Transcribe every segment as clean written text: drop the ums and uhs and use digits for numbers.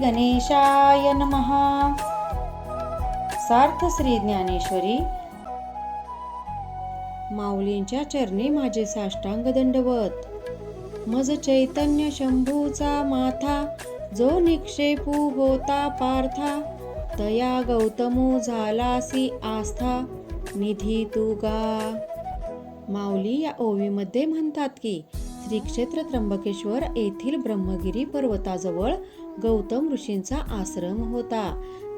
गणेशाय नमः। सार्थ श्री ज्ञानेश्वरी। माऊलींच्या चरणी माझे साष्टांग दंडवत। मज चैतन्य शंभूचा माथा, जो निक्षेपू होता पार्था। तया गौतमू झालासी आस्था, निधी तू गा। माऊली या ओवीमध्ये म्हणतात की श्री क्षेत्र त्र्यंबकेश्वर येथील ब्रह्मगिरी पर्वताजवळ गौतम ऋषींचा आश्रम होता।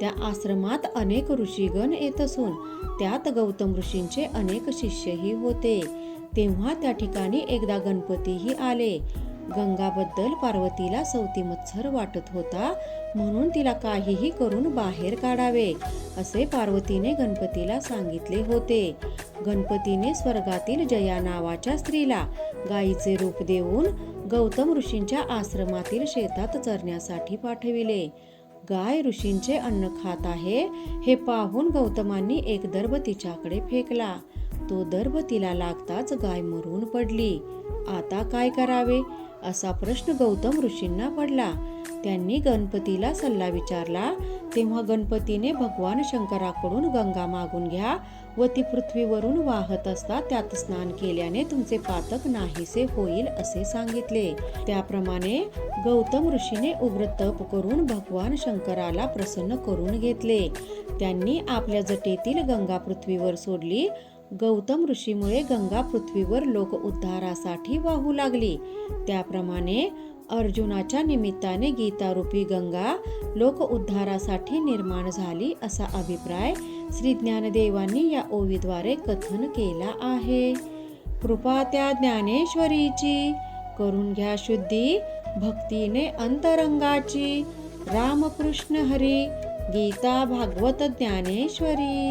त्या आश्रमात अनेक ऋषीगण येत असून त्यात गौतम ऋषींचे अनेक शिष्यही होते। तेव्हा त्या ठिकाणी एकदा गणपतीही आले। गंगाबद्दल पार्वतीला सवती मत्सर वाटत होता, म्हणून तिला काहीही करून बाहेर काढावे असे पार्वतीने गणपतीला सांगितले होते। गणपतीने स्वर्गातील जया नावाच्या स्त्रीला गायीचे रूप देऊन गौतम ऋषींच्या आश्रमातील शेतात चरण्यासाठी पाठविले। गाय ऋषींचे अन्न खात आहे हे पाहून गौतमांनी एक दर्भ तिच्याकडे फेकला। तो दर्भ तिला लागताच गाय मरून पडली। आता काय करावे असा प्रश्न गौतम ऋषींना पडला। त्यांनी गणपतीला सल्ला विचारला। तेव्हा गणपतीने भगवान शंकराकडून गंगा मागून घ्या व ती पृथ्वीवरून वाहत असता त्यात स्नान केल्याने तुमचे पातक नाहीसे होईल असे सांगितले। त्याप्रमाणे गौतम ऋषीने उग्र तप करून भगवान शंकराला प्रसन्न करून घेतले। त्यांनी आपल्या जटेतील गंगा पृथ्वीवर सोडली। गौतम ऋषीमुळे गंगा पृथ्वीवर लोक उद्धारासाठी वाहू लागली। त्याप्रमाणे अर्जुनाच्या निमित्ताने गीतारूपी गंगा लोक उद्धारासाठी निर्माण झाली असा अभिप्राय श्री ज्ञानदेवांनी या ओवीद्वारे कथन केला आहे। कृपा त्या ज्ञानेश्वरीची, करून घ्या शुद्धी भक्तीने अंतरंगाची। रामकृष्ण हरी, गीता भागवत ज्ञानेश्वरी।